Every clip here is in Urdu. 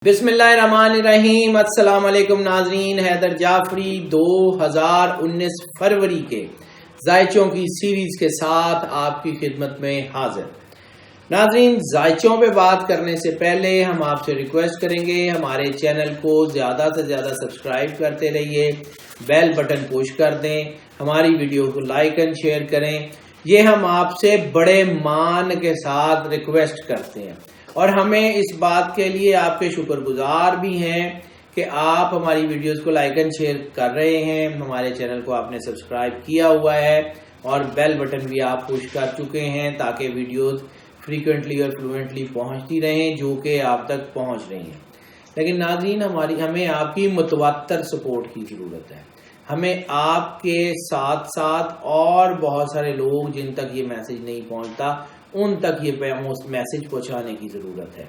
بسم اللہ الرحمن الرحیم۔ السلام علیکم ناظرین، حیدر جعفری 2019 فروری کے ذائچوں کی سیریز کے ساتھ آپ کی خدمت میں حاضر۔ ناظرین، ذائچوں پہ بات کرنے سے پہلے ہم آپ سے ریکویسٹ کریں گے ہمارے چینل کو زیادہ سے زیادہ سبسکرائب کرتے رہیے، بیل بٹن پوش کر دیں، ہماری ویڈیو کو لائک اینڈ شیئر کریں۔ یہ ہم آپ سے بڑے مان کے ساتھ ریکویسٹ کرتے ہیں اور ہمیں اس بات کے لیے آپ کے شکر گزار بھی ہیں کہ آپ ہماری ویڈیوز کو لائک اینڈ شیئر کر رہے ہیں، ہمارے چینل کو آپ نے سبسکرائب کیا ہوا ہے اور بیل بٹن بھی آپ پوش کر چکے ہیں تاکہ ویڈیوز فریکوینٹلی اور فلوئنٹلی پہنچتی رہیں جو کہ آپ تک پہنچ رہی ہیں۔ لیکن ناظرین، ہمیں آپ کی متواتر سپورٹ کی ضرورت ہے۔ ہمیں آپ کے ساتھ ساتھ اور بہت سارے لوگ جن تک یہ میسج نہیں پہنچتا ان تک یہ میسج پہنچانے کی ضرورت ہے۔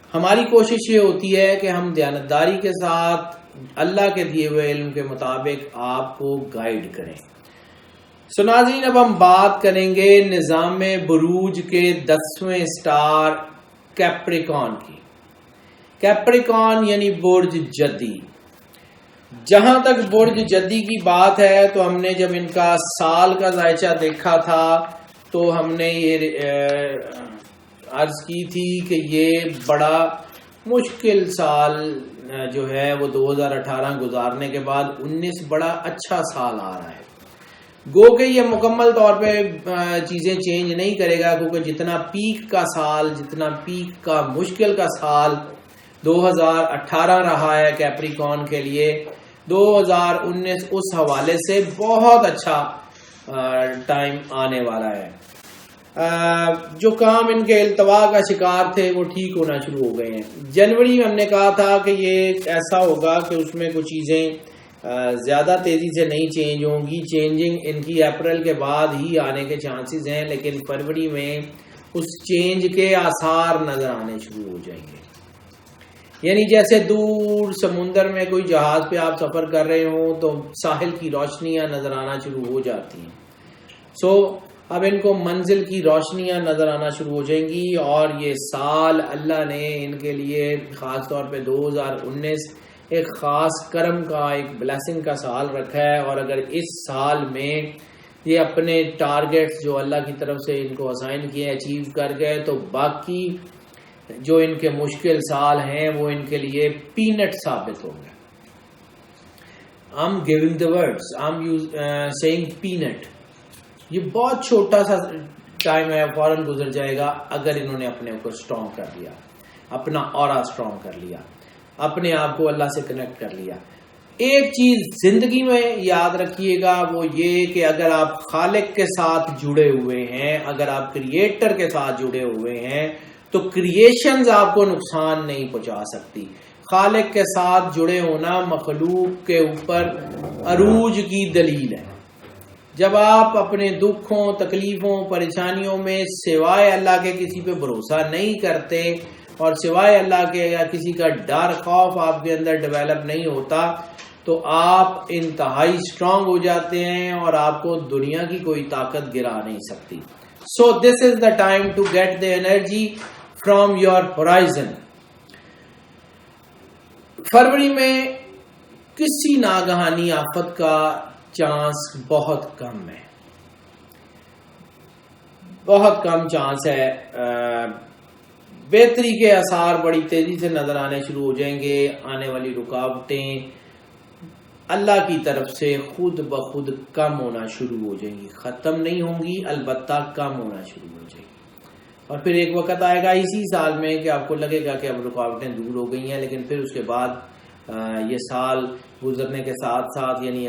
ہماری کوشش یہ ہوتی ہے کہ ہم دیانتداری کے ساتھ اللہ کے دیے ہوئے علم کے مطابق آپ کو گائیڈ کریں۔ سو ناظرین، اب ہم بات کریں گے نظام بروج کے 10ویں سٹار کیپریکان کی۔ کیپریکان یعنی برج جدی۔ جہاں تک برج جدی کی بات ہے تو ہم نے جب ان کا سال کا ذائچہ دیکھا تھا تو ہم نے یہ عرض کی تھی کہ یہ بڑا مشکل سال جو ہے وہ 2018 گزارنے کے بعد 19 بڑا اچھا سال آ رہا ہے۔ گو کہ یہ مکمل طور پہ چیزیں چینج نہیں کرے گا، کیونکہ جتنا پیک کا سال، جتنا پیک کا مشکل کا سال 2018 رہا ہے کیپریکان کے لیے، 2019 اس حوالے سے بہت اچھا ٹائم آنے والا ہے۔ جو کام ان کے التوا کا شکار تھے وہ ٹھیک ہونا شروع ہو گئے ہیں۔ جنوری میں ہم نے کہا تھا کہ یہ ایسا ہوگا کہ اس میں کچھ چیزیں زیادہ تیزی سے نہیں چینج ہوں گی، چینجنگ ان کی اپریل کے بعد ہی آنے کے چانسز ہیں، لیکن فروری میں اس چینج کے آثار نظر آنے شروع ہو جائیں گے۔ یعنی جیسے دور سمندر میں کوئی جہاز پہ آپ سفر کر رہے ہوں تو ساحل کی روشنیاں نظر آنا شروع ہو جاتی ہیں۔ اب ان کو منزل کی روشنیاں نظر آنا شروع ہو جائیں گی، اور یہ سال اللہ نے ان کے لیے خاص طور پہ 2019 ایک خاص کرم کا، ایک بلیسنگ کا سال رکھا ہے، اور اگر اس سال میں یہ اپنے ٹارگیٹس جو اللہ کی طرف سے ان کو اسائن کیے اچیو کر گئے تو باقی جو ان کے مشکل سال ہیں وہ ان کے لیے پینٹ ثابت ہوں گے۔ I'm giving the words, I'm saying peanut۔ یہ بہت چھوٹا سا ٹائم ہے، فوراً گزر جائے گا اگر انہوں نے اپنے اوپر اسٹرانگ کر لیا، اپنا اورا اسٹرانگ کر لیا، اپنے آپ کو اللہ سے کنیکٹ کر لیا۔ ایک چیز زندگی میں یاد رکھیے گا، وہ یہ کہ اگر آپ خالق کے ساتھ جڑے ہوئے ہیں، اگر آپ کریٹر کے ساتھ جڑے ہوئے ہیں تو کریشنز آپ کو نقصان نہیں پہنچا سکتی۔ خالق کے ساتھ جڑے ہونا مخلوق کے اوپر عروج کی دلیل ہے۔ جب آپ اپنے دکھوں، تکلیفوں، پریشانیوں میں سوائے اللہ کے کسی پہ بھروسہ نہیں کرتے اور سوائے اللہ کے یا کسی کا ڈر، خوف آپ کے اندر ڈیولپ نہیں ہوتا تو آپ انتہائی اسٹرانگ ہو جاتے ہیں اور آپ کو دنیا کی کوئی طاقت گرا نہیں سکتی۔ So this is the time to get the energy from your horizon۔ فروری میں کسی ناگہانی آفت کا چانس بہت کم ہے، بہت کم چانس ہے۔ بہتری کے آثار بڑی تیزی سے نظر آنے شروع ہو جائیں گے۔ آنے والی رکاوٹیں اللہ کی طرف سے خود بخود کم ہونا شروع ہو جائیں گی، ختم نہیں ہوں گی، البتہ کم ہونا شروع ہو جائیں گی۔ اور پھر ایک وقت آئے گا اسی سال میں کہ آپ کو لگے گا کہ اب رکاوٹیں دور ہو گئی ہیں، لیکن پھر اس کے بعد یہ سال گزرنے کے ساتھ ساتھ یعنی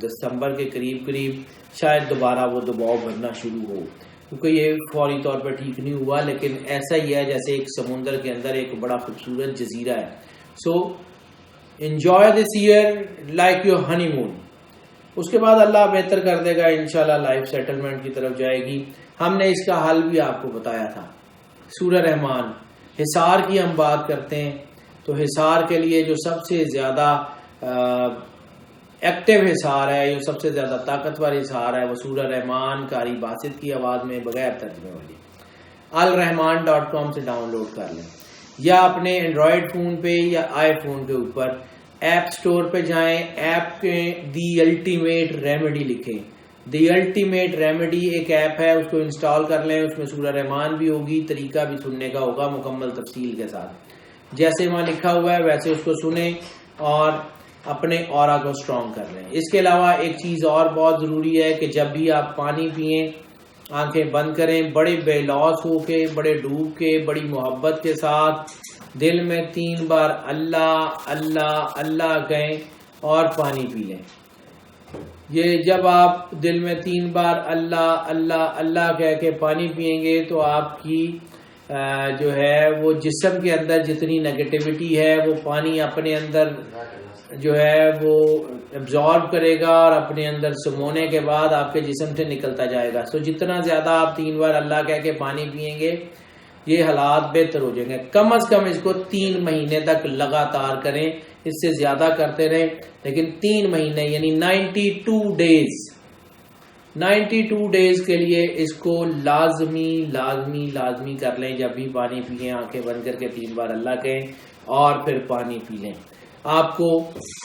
دسمبر کے قریب شاید دوبارہ وہ دباؤ بننا شروع ہو، کیونکہ یہ فوری طور پر ٹھیک نہیں ہوا، لیکن ایسا ہی ہے جیسے ایک سمندر کے اندر ایک بڑا خوبصورت جزیرہ ہے۔ So enjoy this year like your honeymoon. اس کے بعد اللہ بہتر کر دے گا، انشاءاللہ لائف سیٹلمنٹ کی طرف جائے گی۔ ہم نے اس کا حل بھی آپ کو بتایا تھا، سورہ رحمان۔ حصار کی ہم بات کرتے ہیں تو حصار کے لیے جو سب سے زیادہ ایکٹیو حصار ہے، جو سب سے زیادہ طاقتور حصار ہے، وہ سورہ رحمان قاری باسط کی آواز میں بغیر ترجمے والی الرحمان.com سے ڈاؤن لوڈ کر لیں۔ یا اپنے اینڈرائڈ فون پہ یا آئی فون کے اوپر ایپ سٹور پہ جائیں, ایپ کے دی الٹیمیٹ ریمیڈی لکھیں. دی الٹیمیٹ ریمیڈی ایک ایپ ہے, اس کو انسٹال کر لیں. اس میں سورہ رحمان بھی ہوگی, طریقہ بھی سننے کا ہوگا مکمل تفصیل کے ساتھ. جیسے وہاں لکھا ہوا ہے ویسے اس کو سنیں اور اپنے اورا کو اسٹرانگ کر لیں. اس کے علاوہ ایک چیز اور بہت ضروری ہے کہ جب بھی آپ پانی پئیں آنکھیں بند کریں, بڑے بے لوث ہو کے, بڑے ڈوب کے, بڑی محبت کے ساتھ دل میں 3 بار اللہ اللہ اللہ کہیں اور پانی پی لیں. یہ جب آپ دل میں 3 بار اللہ اللہ اللہ کہہ کے پانی پئیں گے تو آپ کی جو ہے وہ جسم کے اندر جتنی نیگیٹیوٹی ہے وہ پانی اپنے اندر جو ہے وہ ایبزارب کرے گا اور اپنے اندر سمونے کے بعد آپ کے جسم سے نکلتا جائے گا. سو جتنا زیادہ آپ 3 بار اللہ کہہ کے پانی پئیں گے یہ حالات بہتر ہو جائیں گے. کم از کم اس کو 3 مہینے تک لگاتار کریں, اس سے زیادہ کرتے رہیں لیکن 3 مہینے یعنی 92 ڈیز کے لیے اس کو لازمی لازمی لازمی کر لیں. جب بھی پانی پئیں آنکھیں بند کر کے 3 بار اللہ کہیں اور پھر پانی پی لیں. آپ کو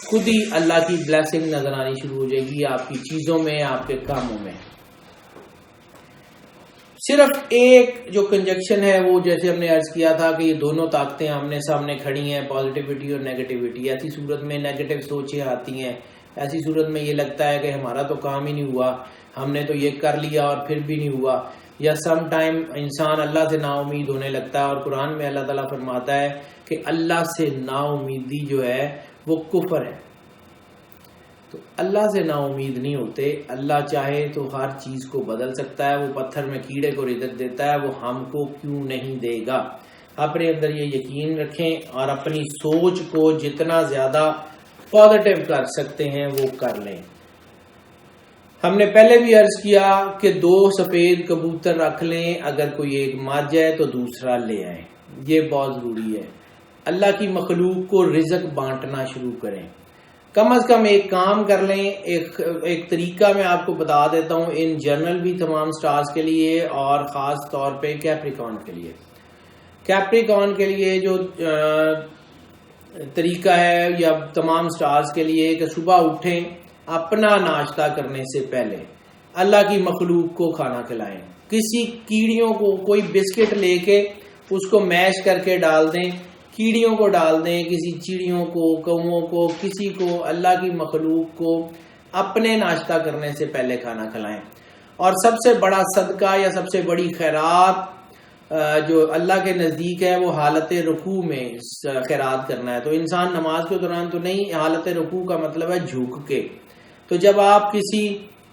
خود ہی اللہ کی بلیسنگ نظر آنی شروع ہو جائے گی آپ کی چیزوں میں, آپ کے کاموں میں. صرف ایک جو کنجکشن ہے وہ جیسے ہم نے عرض کیا تھا کہ یہ دونوں طاقتیں آمنے سامنے کھڑی ہیں, پازیٹیوٹی اور نیگیٹیوٹی. ایسی صورت میں نیگیٹو سوچیں آتی ہیں, ایسی صورت میں یہ لگتا ہے کہ ہمارا تو کام ہی نہیں ہوا, ہم نے تو یہ کر لیا اور پھر بھی نہیں ہوا. یا سم ٹائم انسان اللہ سے نا امید ہونے لگتا ہے, اور قرآن میں اللہ تعالیٰ فرماتا ہے کہ اللہ سے نا امیدی جو ہے وہ کفر ہے. تو اللہ سے نا امید نہیں ہوتے. اللہ چاہے تو ہر چیز کو بدل سکتا ہے. وہ پتھر میں کیڑے کو رزق دیتا ہے, وہ ہم کو کیوں نہیں دے گا. اپنے اندر یہ یقین رکھیں اور اپنی سوچ کو جتنا زیادہ پازیٹیو کر سکتے ہیں وہ کر لیں. ہم نے پہلے بھی عرض کیا کہ 2 سفید کبوتر رکھ لیں, اگر کوئی ایک مر جائے تو دوسرا لے آئیں. یہ بہت ضروری ہے. اللہ کی مخلوق کو رزق بانٹنا شروع کریں. کم از کم ایک کام کر لیں. ایک طریقہ میں آپ کو بتا دیتا ہوں, ان جنرل بھی تمام سٹارز کے لیے اور خاص طور پہ کیپریکارن کے لیے. کیپریکارن کے لیے جو طریقہ ہے یا تمام سٹارز کے لیے کہ صبح اٹھیں, اپنا ناشتہ کرنے سے پہلے اللہ کی مخلوق کو کھانا کھلائیں. کسی کیڑیوں کو کوئی بسکٹ لے کے اس کو میش کر کے ڈال دیں, کیڑیوں کو ڈال دیں, کسی چڑیوں کو, کووں کو, کسی کو, اللہ کی مخلوق کو اپنے ناشتہ کرنے سے پہلے کھانا کھلائیں. اور سب سے بڑا صدقہ یا سب سے بڑی خیرات جو اللہ کے نزدیک ہے وہ حالت رکوع میں خیرات کرنا ہے. تو انسان نماز کے دوران تو نہیں, حالت رکوع کا مطلب ہے جھک کے. تو جب آپ کسی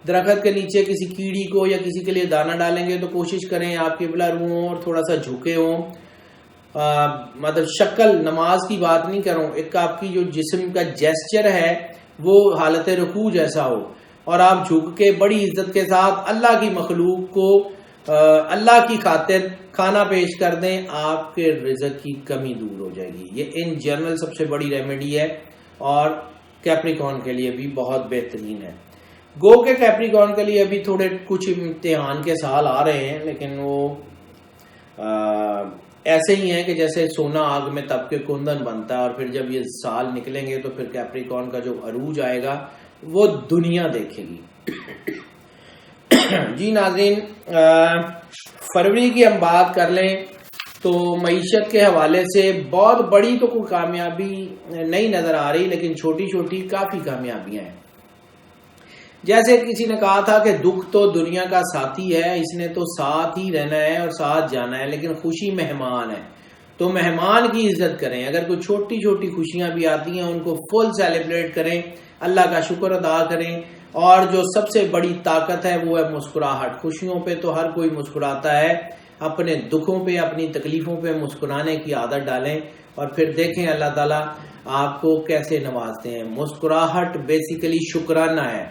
درخت کے نیچے کسی کیڑی کو یا کسی کے لیے دانہ ڈالیں گے تو کوشش کریں آپ قبلہ رو ہوں اور تھوڑا سا جھکے ہوں. مطلب شکل نماز کی بات نہیں کروں, ایک آپ کی جو جسم کا جیسچر ہے وہ حالت رکوع جیسا ہو اور آپ جھک کے بڑی عزت کے ساتھ اللہ کی مخلوق کو اللہ کی خاطر کھانا پیش کر دیں. آپ کے رزق کی کمی دور ہو جائے گی. یہ ان جنرل سب سے بڑی ریمیڈی ہے اور کیپریکارن کے لیے بھی بہت بہترین ہے. گو کے کیپریکارن کے لیے ابھی تھوڑے کچھ امتحان کے سال آ رہے ہیں, لیکن وہ ایسے ہی ہیں کہ جیسے سونا آگ میں تپ کے کندن بنتا ہے, اور پھر جب یہ سال نکلیں گے تو پھر کیپریکارن کا جو عروج آئے گا وہ دنیا دیکھے گی. جی ناظرین, فروری کی ہم بات کر لیں تو معیشت کے حوالے سے بہت بڑی تو کوئی کامیابی نہیں نظر آ رہی, لیکن چھوٹی چھوٹی کافی کامیابیاں ہیں. جیسے کسی نے کہا تھا کہ دکھ تو دنیا کا ساتھی ہے, اس نے تو ساتھ ہی رہنا ہے اور ساتھ جانا ہے, لیکن خوشی مہمان ہے. تو مہمان کی عزت کریں. اگر کوئی چھوٹی چھوٹی خوشیاں بھی آتی ہیں ان کو فل سیلیبریٹ کریں, اللہ کا شکر ادا کریں. اور جو سب سے بڑی طاقت ہے وہ ہے مسکراہٹ. خوشیوں پہ تو ہر کوئی مسکراتا ہے, اپنے دکھوں پہ اپنی تکلیفوں پہ مسکرانے کی عادت ڈالیں اور پھر دیکھیں اللہ تعالیٰ آپ کو کیسے نوازتے ہیں. مسکراہٹ بیسیکلی شکرانہ ہے.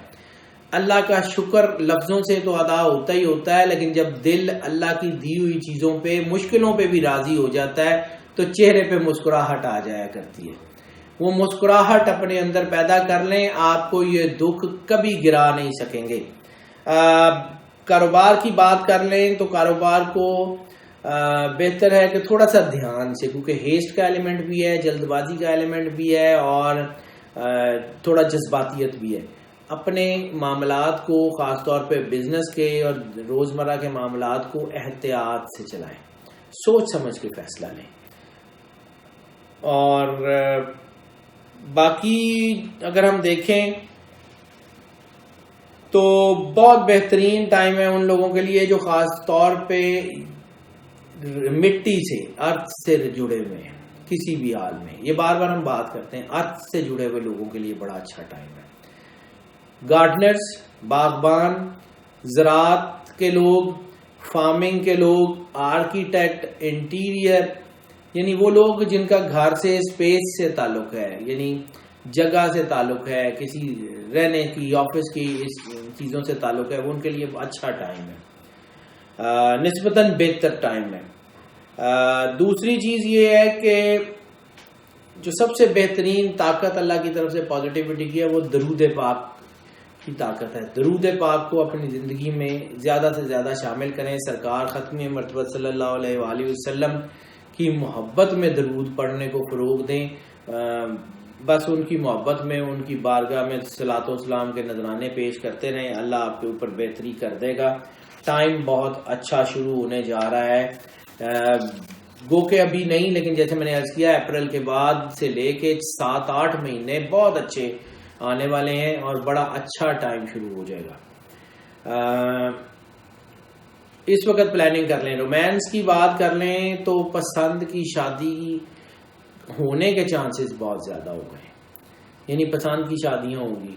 اللہ کا شکر لفظوں سے تو ادا ہوتا ہی ہوتا ہے, لیکن جب دل اللہ کی دی ہوئی چیزوں پہ مشکلوں پہ بھی راضی ہو جاتا ہے تو چہرے پہ مسکراہٹ آ جایا کرتی ہے. وہ مسکراہٹ اپنے اندر پیدا کر لیں, آپ کو یہ دکھ کبھی گرا نہیں سکیں گے. کاروبار کی بات کر لیں تو کاروبار کو بہتر ہے کہ تھوڑا سا دھیان سے، کیونکہ ہیسٹ کا ایلیمنٹ بھی ہے، جلد بازی کا ایلیمنٹ بھی ہے، اور تھوڑا جذباتیت بھی ہے. اپنے معاملات کو، خاص طور پہ بزنس کے اور روزمرہ کے معاملات کو احتیاط سے چلائیں، سوچ سمجھ کے فیصلہ لیں. اور باقی اگر ہم دیکھیں تو بہت بہترین ٹائم ہے ان لوگوں کے لیے جو خاص طور پہ مٹی سے، ارتھ سے جڑے ہوئے ہیں کسی بھی حال میں. یہ بار بار ہم بات کرتے ہیں، ارتھ سے جڑے ہوئے لوگوں کے لیے بڑا اچھا ٹائم ہے. گارڈنرز، باغبان، زراعت کے لوگ، فارمنگ کے لوگ، آرکیٹیکٹ، انٹیریئر، یعنی وہ لوگ جن کا گھر سے، اسپیس سے تعلق ہے، یعنی جگہ سے تعلق ہے، کسی رہنے کی، آفس کی، اس چیزوں سے تعلق ہے، وہ ان کے لیے اچھا ٹائم ہے، نسبتاً بہتر ٹائم ہے. دوسری چیز یہ ہے کہ جو سب سے بہترین طاقت اللہ کی طرف سے پازیٹیوٹی کی ہے وہ درود پاک کی طاقت ہے. درود پاک کو اپنی زندگی میں زیادہ سے زیادہ شامل کریں. سرکار ختم مرتبہ صلی اللہ علیہ وآلہ وسلم کی محبت میں درود پڑھنے کو فروغ دیں. بس ان کی محبت میں، ان کی بارگاہ میں صلاۃ و سلام کے نذرانے پیش کرتے رہیں. اللہ آپ کے اوپر بہتری کر دے گا. ٹائم بہت اچھا شروع ہونے جا رہا ہے، گو کہ ابھی نہیں، لیکن جیسے میں نے عرض کیا اپریل کے بعد سے لے کے 7-8 مہینے بہت اچھے آنے والے ہیں اور بڑا اچھا ٹائم شروع ہو جائے گا. اس وقت پلاننگ کر لیں. رومانس کی بات کر لیں تو پسند کی شادی ہونے کے چانسز بہت زیادہ ہو گئے، یعنی پسند کی شادیاں ہوں گی.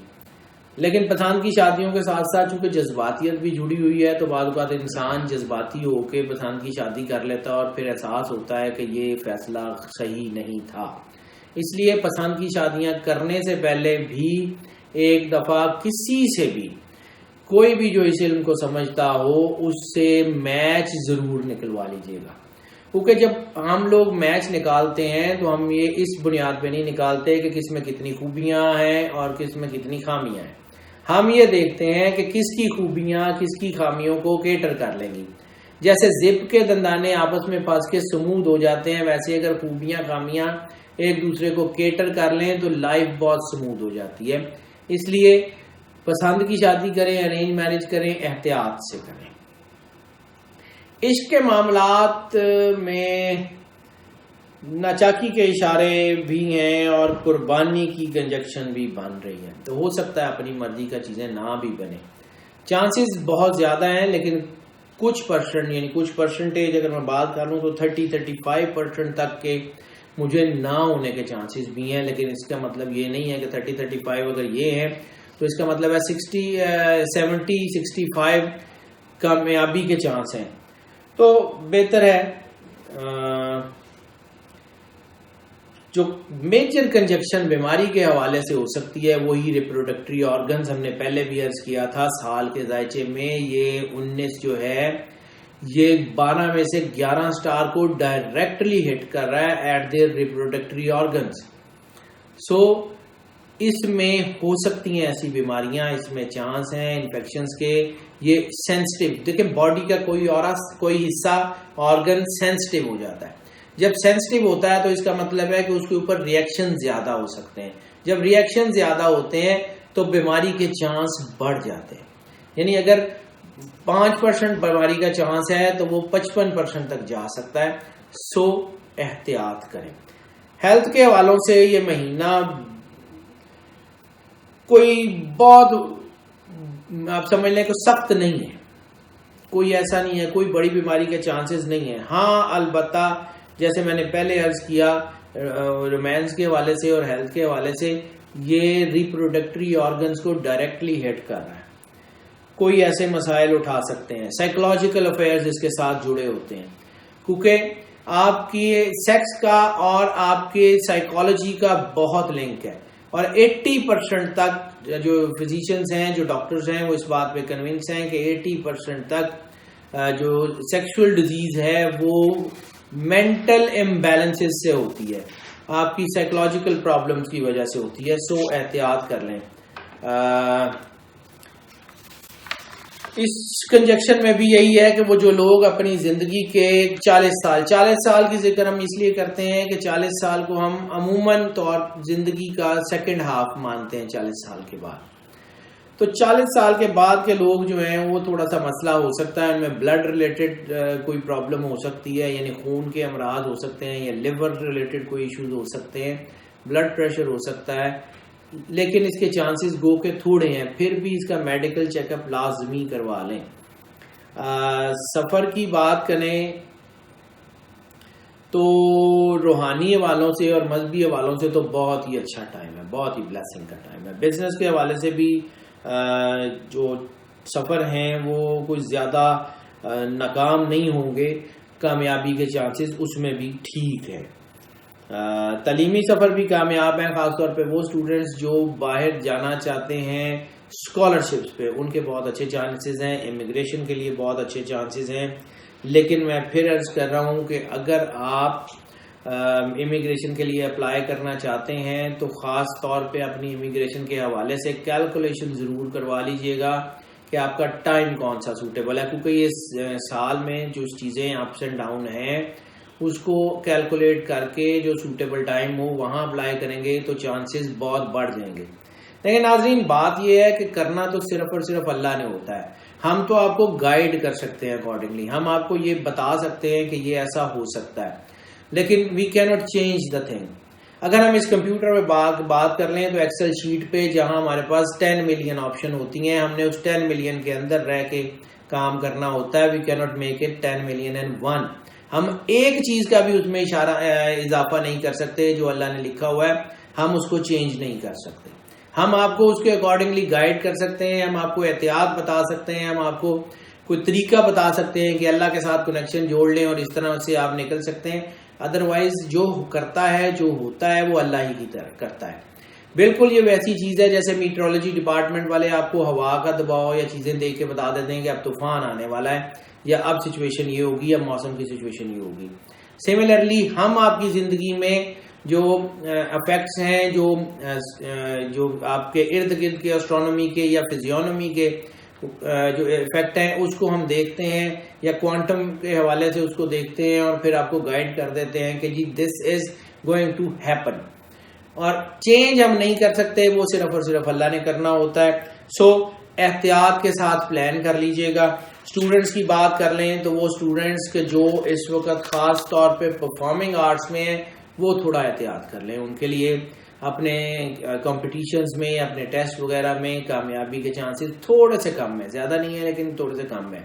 لیکن پسند کی شادیوں کے ساتھ ساتھ چونکہ جذباتیت بھی جڑی ہوئی ہے تو بعض اوقات انسان جذباتی ہو کے پسند کی شادی کر لیتا ہے اور پھر احساس ہوتا ہے کہ یہ فیصلہ صحیح نہیں تھا. اس لیے پسند کی شادیاں کرنے سے پہلے بھی ایک دفعہ کسی سے بھی، کوئی بھی جو اس علم کو سمجھتا ہو، اس سے میچ ضرور نکلوا لیجیے گا. کیونکہ جب ہم لوگ میچ نکالتے ہیں تو ہم یہ اس بنیاد پہ نہیں نکالتے کہ کس میں کتنی خوبیاں ہیں اور کس میں کتنی خامیاں ہیں. ہم یہ دیکھتے ہیں کہ کس کی خوبیاں کس کی خامیوں کو کیٹر کر لیں گی. جیسے زپ کے دندانے آپس میں پھنس کے سمودھ ہو جاتے ہیں، ویسے اگر خوبیاں خامیاں ایک دوسرے کو کیٹر کر لیں تو لائف بہت سمودھ ہو جاتی ہے. اس لیے پسند کی شادی کریں، ارینج میرج کریں، احتیاط سے کریں. عشق کے معاملات میں ناچاکی کے اشارے بھی ہیں اور قربانی کی کنجکشن بھی بن رہی ہے، تو ہو سکتا ہے اپنی مرضی کا چیزیں نہ بھی بنے. چانسز بہت زیادہ ہیں، لیکن کچھ پرسنٹ، یعنی کچھ پرسنٹیج اگر میں بات کر لوں تو 30-35% تک کے مجھے نہ ہونے کے چانسز بھی ہیں. لیکن اس کا مطلب یہ نہیں ہے کہ 30-35 اگر یہ ہے تو اس کا مطلب ہے 70-65 کامیابی کے چانس ہیں. تو بہتر ہے. جو میجر کنجکشن بیماری کے حوالے سے ہو سکتی ہے وہی ریپروڈکٹری آرگنز، ہم نے پہلے بھی عرض کیا تھا. سال کے ذائچے میں یہ 19 جو ہے یہ 12 میں سے 11 سٹار کو ڈائریکٹلی ہٹ کر رہا ہے ایٹ دیئر ریپروڈکٹری آرگنز. سو اس میں ہو سکتی ہیں ایسی بیماریاں، اس میں چانس ہیں انفیکشنز کے. یہ سینسٹیو، دیکھیں باڈی کا کوئی حصہ آرگن سینسٹیو ہو جاتا ہے. جب سینسٹیو ہوتا ہے تو اس کا مطلب ہے کہ اس کے اوپر ریئیکشن زیادہ ہو سکتے ہیں. جب ریئیکشن زیادہ ہوتے ہیں تو بیماری کے چانس بڑھ جاتے ہیں. یعنی اگر 5% بیماری کا چانس ہے تو وہ 55% تک جا سکتا ہے. سو احتیاط کریں. ہیلتھ کے حوالوں سے یہ مہینہ کوئی بہت آپ سمجھ لیں کہ سخت نہیں ہے، کوئی ایسا نہیں ہے، کوئی بڑی بیماری کے چانسز نہیں ہے. ہاں البتہ جیسے میں نے پہلے عرض کیا رومانس کے حوالے سے اور ہیلتھ کے حوالے سے یہ ریپروڈکٹری آرگنز کو ڈائریکٹلی ہٹ کر رہا ہے. کوئی ایسے مسائل اٹھا سکتے ہیں، سائیکولوجیکل افیئرز اس کے ساتھ جڑے ہوتے ہیں، کیونکہ آپ کی سیکس کا اور آپ کے سائیکالوجی کا بہت لنک ہے. اور 80% تک جو فزیشینز ہیں، جو ڈاکٹرز ہیں، وہ اس بات پہ کنونس ہیں کہ 80% تک جو سیکشول ڈیزیز ہے وہ مینٹل امبیلنسز سے ہوتی ہے، آپ کی سائیکولوجیکل پرابلمز کی وجہ سے ہوتی ہے. سو احتیاط کر لیں. اس کنجکشن میں بھی یہی ہے کہ وہ جو لوگ اپنی زندگی کے 40 سال کی ذکر ہم اس لیے کرتے ہیں کہ 40 سال کو ہم عموماً طور زندگی کا سیکنڈ ہاف مانتے ہیں 40 سال کے بعد. تو 40 سال کے بعد کے لوگ جو ہیں وہ تھوڑا سا مسئلہ ہو سکتا ہے, ان میں بلڈ ریلیٹڈ کوئی پرابلم ہو سکتی ہے, یعنی خون کے امراض ہو سکتے ہیں, یا لیور ریلیٹڈ کوئی ایشوز ہو سکتے ہیں, بلڈ پریشر ہو سکتا ہے, لیکن اس کے چانسز گو کے تھوڑے ہیں. پھر بھی اس کا میڈیکل چیک اپ لازمی کروا لیں. سفر کی بات کریں تو روحانی حوالوں سے اور مذہبی حوالوں سے تو بہت ہی اچھا ٹائم ہے, بہت ہی بلیسنگ کا ٹائم ہے. بزنس کے حوالے سے بھی جو سفر ہیں وہ کچھ زیادہ ناکام نہیں ہوں گے, کامیابی کے چانسز اس میں بھی ٹھیک ہے. تعلیمی سفر بھی کامیاب ہیں, خاص طور پہ وہ اسٹوڈنٹس جو باہر جانا چاہتے ہیں اسکالرشپس پہ, ان کے بہت اچھے چانسز ہیں. امیگریشن کے لیے بہت اچھے چانسز ہیں. لیکن میں پھر عرض کر رہا ہوں کہ اگر آپ امیگریشن کے لیے اپلائی کرنا چاہتے ہیں تو خاص طور پہ اپنی امیگریشن کے حوالے سے کیلکولیشن ضرور کروا لیجئے گا کہ آپ کا ٹائم کون سا سوٹیبل ہے, کیونکہ یہ سال میں جو چیزیں اپس اینڈ ڈاؤن ہیں اس کو کیلکولیٹ کر کے جو سوٹیبل ٹائم ہو وہاں اپلائی کریں گے تو چانسز بہت بڑھ جائیں گے. لیکن ناظرین بات یہ ہے کہ کرنا تو صرف اور صرف اللہ نے ہوتا ہے. ہم تو آپ کو گائیڈ کر سکتے ہیں اکارڈنگلی, ہم آپ کو یہ بتا سکتے ہیں کہ یہ ایسا ہو سکتا ہے, لیکن وی کی ناٹ چینج دا تھنگ. اگر ہم اس کمپیوٹر میں بات کر لیں تو ایکسل شیٹ پہ جہاں ہمارے پاس 10 ملین آپشن ہوتی ہیں, ہم نے اس 10 ملین کے اندر رہ کے کام کرنا ہوتا ہے. وی کی not make it 10 million and 1. ہم ایک چیز کا بھی اس میں اضافہ نہیں کر سکتے جو اللہ نے لکھا ہوا ہے, ہم اس کو چینج نہیں کر سکتے. ہم آپ کو اس کے اکارڈنگلی گائیڈ کر سکتے ہیں, ہم آپ کو احتیاط بتا سکتے ہیں, ہم آپ کو کوئی طریقہ بتا سکتے ہیں کہ اللہ کے ساتھ کنیکشن جوڑ لیں اور اس طرح سے آپ نکل سکتے ہیں. ادروائز جو کرتا ہے, جو ہوتا ہے وہ اللہ ہی کی طرح کرتا ہے. بالکل یہ ویسی چیز ہے جیسے میٹرولوجی ڈپارٹمنٹ والے آپ کو ہوا کا دباؤ یا چیزیں دیکھ کے بتا دیتے ہیں کہ اب طوفان آنے والا ہے, یا اب سچویشن یہ ہوگی, یا موسم کی سچویشن یہ ہوگی. سملرلی ہم آپ کی زندگی میں جو افیکٹس ہیں, جو آپ کے ارد گرد کے اسٹرانومی کے یا فزیونومی کے جو افیکٹ ہیں اس کو ہم دیکھتے ہیں, یا کوانٹم کے حوالے سے اس کو دیکھتے ہیں, اور پھر آپ کو گائیڈ کر دیتے ہیں کہ جی دس از گوئنگ ٹو ہیپن. اور چینج ہم نہیں کر سکتے, وہ صرف اور صرف اللہ نے کرنا ہوتا ہے. سو احتیاط کے ساتھ پلان کر لیجئے گا. اسٹوڈنٹس کی بات کر لیں تو وہ اسٹوڈنٹس کے جو اس وقت خاص طور پہ پرفارمنگ آرٹس میں ہیں وہ تھوڑا احتیاط کر لیں. ان کے لیے اپنے کمپٹیشنز میں, اپنے ٹیسٹ وغیرہ میں کامیابی کے چانسز تھوڑے سے کم ہیں, زیادہ نہیں ہے لیکن تھوڑے سے کم ہیں.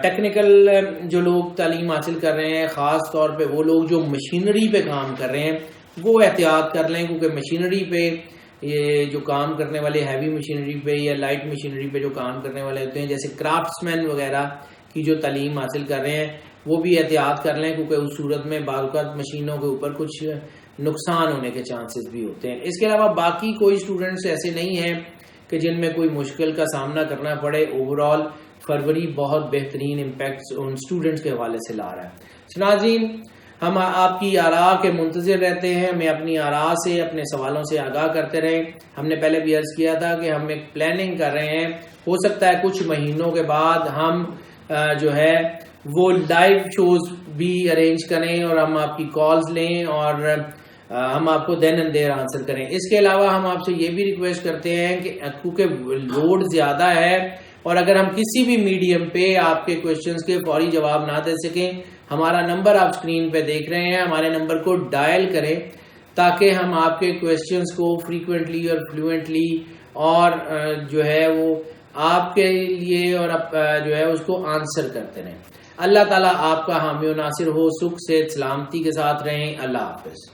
ٹیکنیکل جو لوگ تعلیم حاصل کر رہے ہیں, خاص طور پہ وہ لوگ جو مشینری پہ کام کر رہے ہیں, وہ احتیاط کر لیں, کیونکہ مشینری پہ یہ جو کام کرنے والے ہیوی مشینری پہ یا لائٹ مشینری پہ جو کام کرنے والے ہوتے ہیں, جیسے کرافٹس مین وغیرہ کی جو تعلیم حاصل کر رہے ہیں, وہ بھی احتیاط کر لیں, کیونکہ اس صورت میں بعض اوقات مشینوں کے اوپر کچھ نقصان ہونے کے چانسز بھی ہوتے ہیں. اس کے علاوہ باقی کوئی اسٹوڈنٹس ایسے نہیں ہیں کہ جن میں کوئی مشکل کا سامنا کرنا پڑے. اوور آل فروری بہت بہترین امپیکٹ ان اسٹوڈنٹس کے حوالے سے لا رہا ہے. ناظرین ہم آپ کی آراء کے منتظر رہتے ہیں, ہمیں اپنی آراء سے, اپنے سوالوں سے آگاہ کرتے رہیں. ہم نے پہلے بھی عرض کیا تھا کہ ہم ایک پلاننگ کر رہے ہیں, ہو سکتا ہے کچھ مہینوں کے بعد ہم جو ہے وہ لائیو شوز بھی ارینج کریں اور ہم آپ کی کالز لیں اور ہم آپ کو دین اینڈ دیر آنسر کریں. اس کے علاوہ ہم آپ سے یہ بھی ریکویسٹ کرتے ہیں کہ کیونکہ لوڈ زیادہ ہے اور اگر ہم کسی بھی میڈیم پہ آپ کے کویشچنز کے فوری جواب نہ دے سکیں, ہمارا نمبر آپ اسکرین پہ دیکھ رہے ہیں, ہمارے نمبر کو ڈائل کریں تاکہ ہم آپ کے کویشچنز کو فریکوینٹلی اور فلوئنٹلی اور جو ہے وہ آپ کے لیے اور جو ہے اس کو آنسر کرتے رہیں. اللہ تعالیٰ آپ کا حامی و ناصر ہو. سکھ سے سلامتی کے ساتھ رہیں. اللہ حافظ.